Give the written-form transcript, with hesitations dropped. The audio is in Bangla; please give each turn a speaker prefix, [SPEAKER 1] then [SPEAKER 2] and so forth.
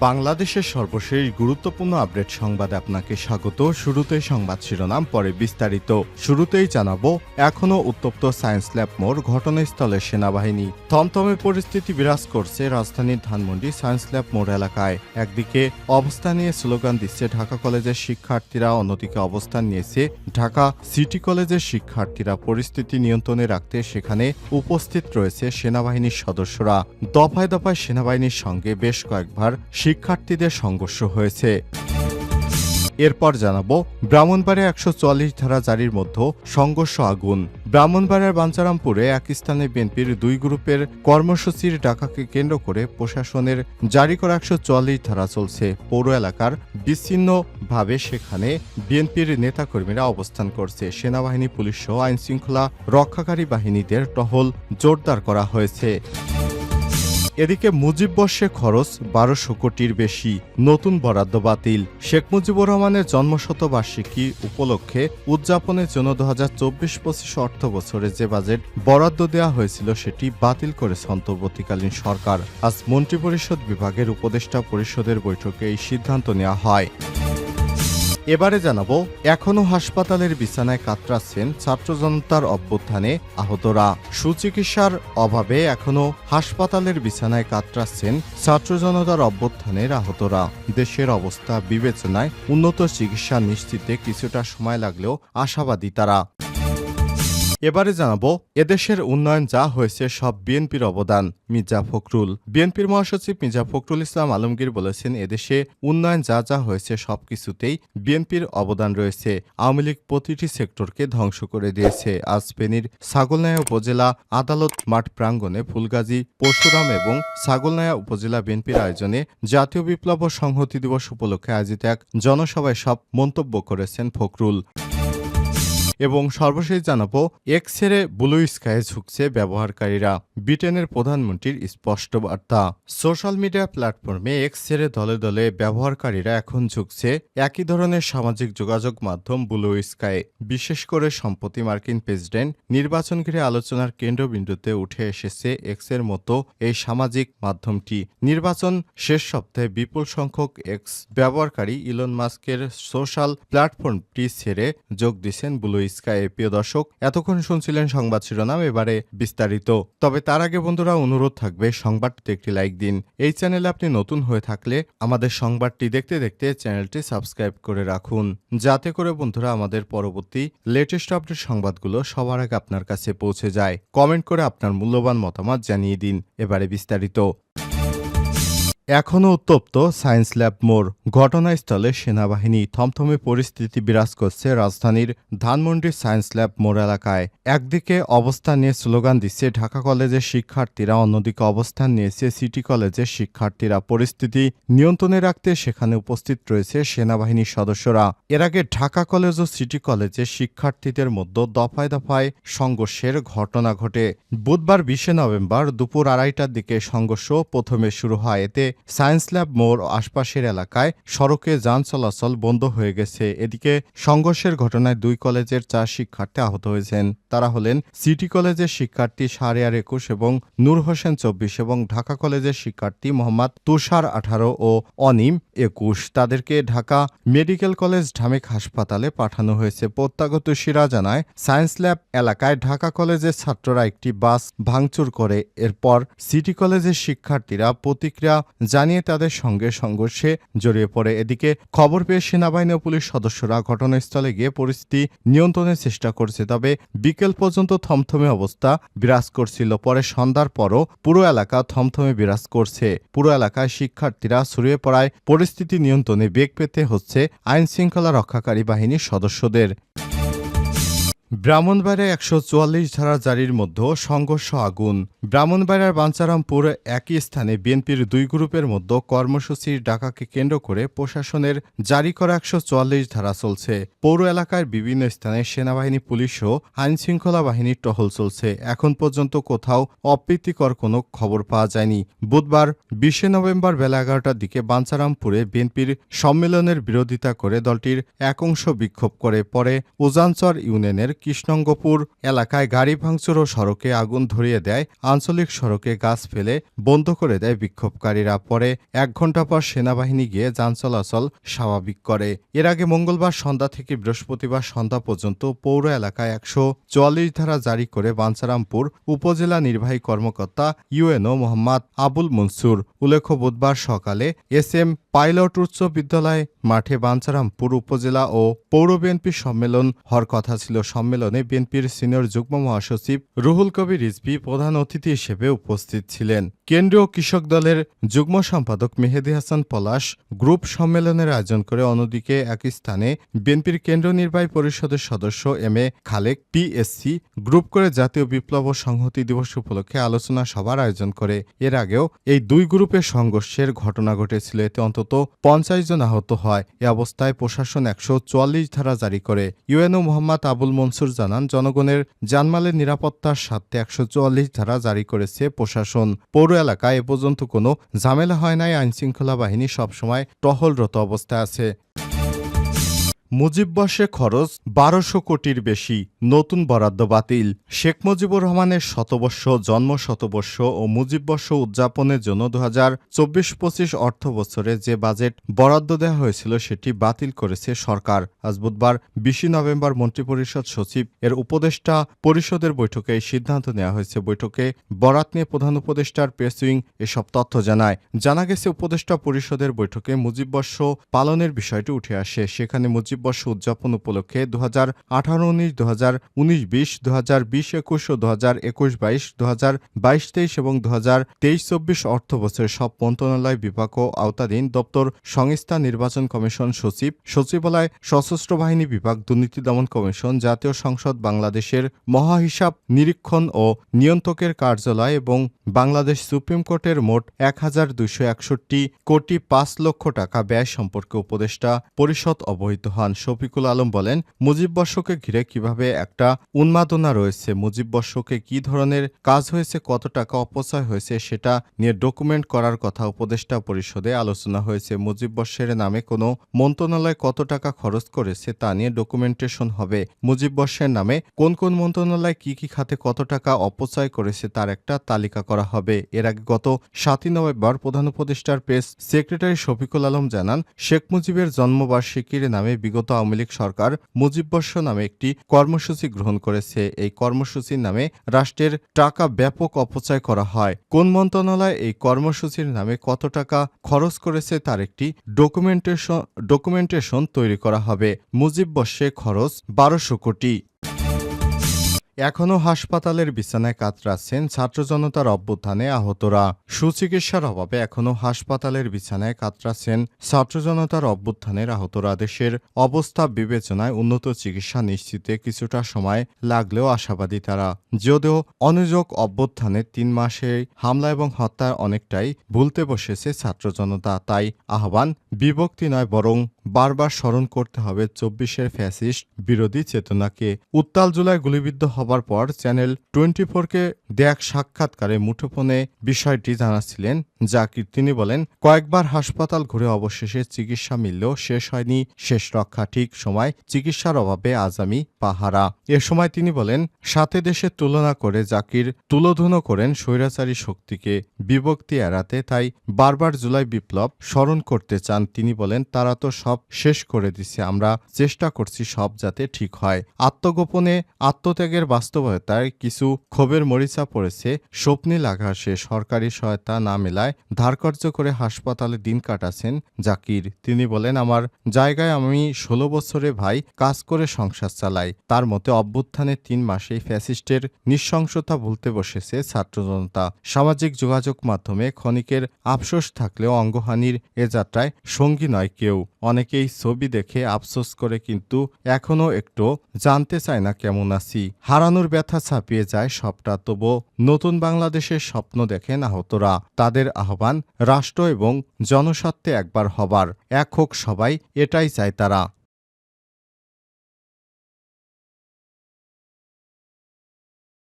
[SPEAKER 1] বাংলাদেশের সর্বশেষ গুরুত্বপূর্ণ আপডেট সংবাদে আপনাকে স্বাগত। শুরুতেই সংবাদ শিরোনাম, পরে বিস্তারিত। শুরুতেই জানাবো, এখনও উত্তপ্ত সায়েন্স ল্যাব মোড়, ঘটনাস্থলে সেনাবাহিনী। থমথমে পরিস্থিতি বিরাজ করছে রাজধানীর ধানমন্ডি সায়েন্স ল্যাব মোড় এলাকায়। একদিকে অবস্থান নিয়ে স্লোগান দিচ্ছে ঢাকা কলেজের শিক্ষার্থীরা, অন্যদিকে অবস্থান নিয়েছে ঢাকা সিটি কলেজের শিক্ষার্থীরা। পরিস্থিতি নিয়ন্ত্রণে রাখতে সেখানে উপস্থিত রয়েছে সেনাবাহিনীর সদস্যরা। দফায় দফায় সেনাবাহিনীর সঙ্গে বেশ কয়েকবার শিক্ষার্থীদের সংঘর্ষ হয়েছে। এরপর জানাবো, ব্রাহ্মণবাড়িয়া ১৪৪ ধারা জারির মধ্যে সংঘর্ষ, আগুন। ব্রাহ্মণবাড়িয়ার বাঞ্ছারামপুরে এক স্থানে বিএনপির দুই গ্রুপের কর্মসূচির ডাকাকে কেন্দ্র করে প্রশাসনের জারি করা ১৪৪ ধারা চলছে। পৌর এলাকার বিচ্ছিন্নভাবে সেখানে বিএনপির নেতাকর্মীরা অবস্থান করছে। সেনাবাহিনী, পুলিশ সহ আইনশৃঙ্খলা রক্ষাকারী বাহিনীদের টহল জোরদার করা হয়েছে। এদিকে মুজিব বর্ষে খরচ ১২০০ কোটির বেশি, নতুন বরাদ্দ বাতিল। শেখ মুজিবুর রহমানের জন্মশতবার্ষিকী উপলক্ষে উদযাপনের জন্য ২০২৪-২৫ অর্থ বছরে যে বাজেট বরাদ্দ দেওয়া হয়েছিল সেটি বাতিল করেছে অন্তর্বর্তীকালীন সরকার। আজ মন্ত্রিপরিষদ বিভাগের উপদেষ্টা পরিষদের বৈঠকে এই সিদ্ধান্ত নেওয়া হয়। এবারে জানাবো, এখনও হাসপাতালের বিছানায় কাতরাচ্ছেন ছাত্র জনতার অভ্যুত্থানে আহতরা। সুচিকিৎসার অভাবে এখনও হাসপাতালের বিছানায় কাতরাচ্ছেন ছাত্র জনতার অভ্যুত্থানের আহতরা। দেশের অবস্থা বিবেচনায় উন্নত চিকিৎসা নিশ্চিতে কিছুটা সময় লাগলেও আশাবাদী তারা। এবারে জানাবো, এদেশের উন্নয়ন যা হয়েছে সব বিএনপির অবদান। মির্জা ফখরুল। বিএনপির মহাসচিব মির্জা ফখরুল ইসলাম আলমগীর বলেছেন, এদেশে উন্নয়ন যা যা হয়েছে সবকিছুতেই বিএনপির অবদান রয়েছে। আওয়ামী লীগ প্রতিটি সেক্টরকে ধ্বংস করে দিয়েছে। আজ ফেনীর ছাগলনাইয়া উপজেলা আদালত মাঠ প্রাঙ্গণে ফুলগাজী, পরশুরাম এবং ছাগলনাইয়া উপজেলা বিএনপির আয়োজনে জাতীয় বিপ্লব ও সংহতি দিবস উপলক্ষে আয়োজিত এক জনসভায় সব মন্তব্য করেছেন ফখরুল। এবং সর্বশেষ জানাবো, এক্স ছেড়ে ব্লু স্কাইয়ে ঝুঁকছে ব্যবহারকারীরা। ব্রিটেনের প্রধানমন্ত্রীর স্পষ্ট বার্তা। সোশ্যাল মিডিয়া প্ল্যাটফর্মে এক্স ছেড়ে দলে দলে ব্যবহারকারীরা এখন ঝুঁকছে একই ধরনের সামাজিক যোগাযোগ মাধ্যম ব্লু স্কাই। বিশেষ করে সম্প্রতি মার্কিন প্রেসিডেন্ট নির্বাচন ঘিরে আলোচনার কেন্দ্রবিন্দুতে উঠে এসেছে এক্সের মতো এই সামাজিক মাধ্যমটি। নির্বাচন শেষ সপ্তাহে বিপুল সংখ্যক এক্স ব্যবহারকারী ইলন মাস্কের সোশ্যাল প্ল্যাটফর্মটি ছেড়ে যোগ দিচ্ছেন ব্লু স্কাই। প্রিয় দর্শক, এতক্ষণ শুনছিলেন সংবাদ শিরোনাম, এবারে বিস্তারিত। তবে তার আগে বন্ধুরা, অনুরোধ থাকবে সংবাদটিতে একটি লাইক দিন। এই চ্যানেলে আপনি নতুন হয়ে থাকলে আমাদের সংবাদটি দেখতে দেখতে চ্যানেলটি সাবস্ক্রাইব করে রাখুন, যাতে করে বন্ধুরা আমাদের পরবর্তী লেটেস্ট আপডেট সংবাদগুলো সবার আগে আপনার কাছে পৌঁছে যায়। কমেন্ট করে আপনার মূল্যবান মতামত জানিয়ে দিন। এবারে বিস্তারিত। এখনও উত্তপ্ত সায়েন্স ল্যাব মোড়, ঘটনাস্থলে সেনাবাহিনী। থমথমে পরিস্থিতি বিরাজ করছে রাজধানীর ধানমন্ডির সায়েন্স ল্যাব মোড় এলাকায়। একদিকে অবস্থান নিয়ে স্লোগান দিচ্ছে ঢাকা কলেজের শিক্ষার্থীরা, অন্যদিকে অবস্থান নিয়েছে সিটি কলেজের শিক্ষার্থীরা। পরিস্থিতি নিয়ন্ত্রণে রাখতে সেখানে উপস্থিত রয়েছে সেনাবাহিনীর সদস্যরা। এর আগে ঢাকা কলেজ ও সিটি কলেজের শিক্ষার্থীদের মধ্যে দফায় দফায় সংঘর্ষের ঘটনা ঘটে। বুধবার ২০ নভেম্বর দুপুর ২:৩০টার দিকে সংঘর্ষ প্রথমে শুরু হয়। এতে সায়েন্স ল্যাব মোড় আশপাশের এলাকায় সড়কে যান চলাচল বন্ধ হয়ে গেছে। এদিকে সংঘর্ষের ঘটনায় দুই কলেজের ৪ শিক্ষার্থী আহত হয়েছেন। তারা হলেন সিটি কলেজের শিক্ষার্থী শাহরিয়ার ২১ এবং নূর হোসেন ২৪ এবং ঢাকা কলেজের শিক্ষার্থী মোহাম্মদ তুষার ১৮ ও অনিম ২১। তাদেরকে ঢাকা মেডিকেল কলেজ ঢামেক হাসপাতালে পাঠানো হয়েছে। প্রত্যক্ষদর্শীরা জানায়, সায়েন্স ল্যাব এলাকায় ঢাকা কলেজের ছাত্ররা একটি বাস ভাঙচুর করে। এরপর সিটি কলেজের শিক্ষার্থীরা প্রতিক্রিয়া জানিয়ে তাদের সঙ্গে সংঘর্ষে জড়িয়ে পড়ে। এদিকে খবর পেয়ে সেনাবাহিনী ও পুলিশ সদস্যরা ঘটনাস্থলে গিয়ে পরিস্থিতি নিয়ন্ত্রণের চেষ্টা করছে। তবে বিকেল পর্যন্ত থমথমে অবস্থা বিরাজ করছিল। পরে সন্ধ্যার পরও পুরো এলাকা থমথমে বিরাজ করছে। পুরো এলাকায় শিক্ষার্থীরা ছড়িয়ে পড়ায় পরিস্থিতি নিয়ন্ত্রণে বেগ পেতে হচ্ছে আইন শৃঙ্খলা রক্ষাকারী বাহিনীর সদস্যদের। ব্রাহ্মণবাড়িয়ায় ১৪৪ ধারা জারির মধ্যে সংঘর্ষ, আগুন। ব্রাহ্মণবাড়িয়ার বাঞ্ছারামপুর একই স্থানে বিএনপির দুই গ্রুপের মধ্যে কর্মসূচির ডাকাকে কেন্দ্র করে প্রশাসনের জারি করা ১৪৪ ধারা চলছে। পৌর এলাকার বিভিন্ন স্থানে সেনাবাহিনী, পুলিশ ও আইনশৃঙ্খলা বাহিনীর টহল চলছে। এখন পর্যন্ত কোথাও অপ্রীতিকর কোনো খবর পাওয়া যায়নি। বুধবার ২০ নভেম্বর বেলা ১১টার দিকে বাঞ্ছারামপুরে বিএনপির সম্মেলনের বিরোধিতা করে দলটির এক অংশ বিক্ষোভ করে। পরে উজানচর ইউনিয়নের কৃষ্ণঙ্গপুর এলাকায় গাড়ি ভাঙচুর ও সড়কে আগুন ধরিয়ে দেয়, আঞ্চলিক সড়কে গাছ ফেলে বন্ধ করে দেয় বিক্ষোভকারীরা। পরে 1 ঘণ্টা পর সেনাবাহিনী গিয়ে যান চলাচল স্বাভাবিক করে। এর আগে মঙ্গলবার সন্ধ্যা থেকে বৃহস্পতিবার সন্ধ্যা পর্যন্ত পৌর এলাকায় 144 ধারা জারি করে বাঞ্ছারামপুর উপজেলা নির্বাহী কর্মকর্তা ইউএনও মোহাম্মদ আবুল মনসুর। উল্লেখ্য, বুধবার সকালে এসএম পাইলট উচ্চ বিদ্যালয় মাঠে বাঞ্ছারামপুর উপজেলা ও পৌর বিএনপির সম্মেলন হওয়ার কথা ছিল। সম্মেলনে বিএনপির সিনিয়র যুগ্ম মহাসচিব রুহুল কবির রিজভী প্রধান অতিথি হিসেবে উপস্থিত ছিলেন। কেন্দ্রীয় কৃষক দলের যুগ্ম সম্পাদক মেহেদী হাসান পলাশ গ্রুপ সম্মেলনের আয়োজন করে। অন্যদিকে একই স্থানে বিএনপির কেন্দ্রীয় নির্বাহী পরিষদের সদস্য M A Khalek PSC group করে জাতীয় বিপ্লব ও সংহতি দিবস উপলক্ষে আলোচনা সভার আয়োজন করে। এর আগেও এই দুই গ্রুপের সংঘর্ষের ঘটনা ঘটেছিল। এতে অন্তত 50 জন আহত হয়। এ অবস্থায় প্রশাসন 144 ধারা জারি করে। ইউএনও মোহাম্মদ আবুল মনসুর জানান, জনগণের জানমালের নিরাপত্তার স্বার্থে 144 ধারা জারি করেছে প্রশাসন। পৌর এলাকায় এ পর্যন্ত কোনো ঝামেলা হয় নাই। আইনশৃঙ্খলা বাহিনী সবসময় টহলরত অবস্থায় আছে। মুজিববর্ষে খরচ 1200 কোটির বেশি, নতুন বরাদ্দ বাতিল। শেখ মুজিবুর রহমানের শতবর্ষ জন্ম শতবর্ষ ও মুজিববর্ষ উদযাপনের জন্য 2024-25 অর্থ বছরে যে বাজেট বরাদ্দ দেওয়া হয়েছিল সেটি বাতিল করেছে সরকার। আজ বুধবার 20 নভেম্বর মন্ত্রিপরিষদ সচিব এর উপদেষ্টা পরিষদের বৈঠকে এই সিদ্ধান্ত নেওয়া হয়েছে। বৈঠকে বরাত নিয়ে প্রধান উপদেষ্টার প্রেস উইং এসব তথ্য জানায়। জানা গেছে, উপদেষ্টা পরিষদের বৈঠকে মুজিববর্ষ পালনের বিষয়টি উঠে আসে। সেখানে মুজিববর্ষ উদযাপন উপলক্ষে 2018-19, 2019-20, 2020-21 ও 2021-22, 2022-23 এবং 2023-24 অর্থ বছরের সব মন্ত্রণালয়, বিভাগ ও আওতাধীন দপ্তর, সংস্থা, নির্বাচন কমিশন, সচিবালয়, সশস্ত্র বাহিনী বিভাগ, দুর্নীতি দমন কমিশন, জাতীয় সংসদ, বাংলাদেশের মহাহিসাব নিরীক্ষণ ও নিয়ন্ত্রকের কার্যালয় এবং বাংলাদেশ সুপ্রিম কোর্টের মোট 1261 কোটি 5 লক্ষ টাকা ব্যয় সম্পর্কে উপদেষ্টা পরিষদ অবহিত হন। শফিকুল আলম বলেন, মুজিববর্ষকে ঘিরে কিভাবে একটা উন্মাদনা রয়েছে, মুজিববর্ষকে কি ধরনের কাজ হয়েছে, কত টাকা অপচয় হয়েছে সেটা নিয়ে ডকুমেন্ট করার কথা উপদেষ্টা পরিষদে আলোচনা হয়েছে। মুজিববর্ষের নামে কোনো মন্ত্রণালয় কত টাকা খরচ করেছে তা নিয়ে ডকুমেন্টেশন হবে। মুজিববর্ষের নামে কোন কোন মন্ত্রণালয় কি কি খাতে কত টাকা অপচয় করেছে তার একটা তালিকা করা হবে। এর আগে গত 7 নভেম্বর প্রধান উপদেষ্টার প্রেস সেক্রেটারি শফিকুল আলম জানান, শেখ মুজিবের জন্মবার্ষিকীর নামে বিগত আওয়ামী লীগ সরকার মুজিববর্ষ নামে একটি কর্মসূচি গ্রহণ করেছে। এই কর্মসূচির নামে রাষ্ট্রের টাকা ব্যাপক অপচয় করা হয়। কোন মন্ত্রণালয় এই কর্মসূচির নামে কত টাকা খরচ করেছে তার একটি ডকুমেন্টেশন তৈরি করা হবে। মুজিববর্ষে খরচ 1200 কোটি। এখনও হাসপাতালের বিছানায় কাতরাচ্ছেন ছাত্র জনতার অভ্যুত্থানে আহতরা। সুচিকিৎসার অভাবে এখনও হাসপাতালের বিছানায় কাতরাচ্ছেন ছাত্র জনতার অভ্যুত্থানের আহতরা। দেশের অবস্থা বিবেচনায় উন্নত চিকিৎসা নিশ্চিতে কিছুটা সময় লাগলেও আশাবাদী তারা। যদিও অনুযোগ অভ্যুত্থানের 3 মাসে হামলা এবং হত্যায় অনেকটাই ভুলতে বসেছে ছাত্র জনতা। তাই আহ্বান বিভক্তি নয়, বরং বারবার স্মরণ করতে হবে 24-এর ফ্যাসিস্ট বিরোধী চেতনাকে। উত্তাল জুলাই গুলিবিদ্ধ হবার পর চ্যানেল 24-কে দেয়া সাক্ষাৎকারে মুঠোফোনে বিষয়টি জানাচ্ছিলেন জাকির। তিনি বলেন, কয়েকবার হাসপাতাল ঘুরে অবশেষে চিকিৎসা মিললেও শেষ হয়নি শেষ রক্ষা। ঠিক সময় চিকিৎসার অভাবে আজ আমি পাহারা। এ সময় তিনি বলেন, সাথে দেশের তুলনা করে জাকির তুলোধুনো করেন স্বৈরাচারী শক্তিকে বিভক্তি এড়াতে। তাই বারবার জুলাই বিপ্লব স্মরণ করতে চান। তিনি বলেন, তারা তো সব শেষ করে দিছে, আমরা চেষ্টা করছি সব যাতে ঠিক হয়। আত্মগোপনে আত্মত্যাগের বাস্তবতায় কিছু ক্ষোভের মরিচা পড়েছে স্বপ্নীল আকাশে। সরকারি সহায়তা না মেলায় ধারকর্জ করে হাসপাতালে দিন কাটাচ্ছেন জাকির। তিনি বলেন, আমার জায়গায় আমি 16 বছরে ভাই কাজ করে সংসার চালাই। তার মতে অভ্যুত্থানের 3 মাসেই ফ্যাসিস্টের নৃশংসতা ভুলতে বসেছে ছাত্র জনতা। সামাজিক যোগাযোগ মাধ্যমে ক্ষণিকের আফসোস থাকলেও অঙ্গহানির এ যাত্রায় সঙ্গী নয় কেউ। অনেকেই ছবি দেখে আফসোস করে, কিন্তু এখনো একটু জানতে চায় না কেমন আছি। হারানোর ব্যথা ছাপিয়ে যায় সবটা, তবু নতুন বাংলাদেশের স্বপ্ন দেখেন আহতরা। তাদের আহ্বান, রাষ্ট্র এবং জনস্বার্থে একবার হবার, এক হোক সবাই, এটাই চায় তারা।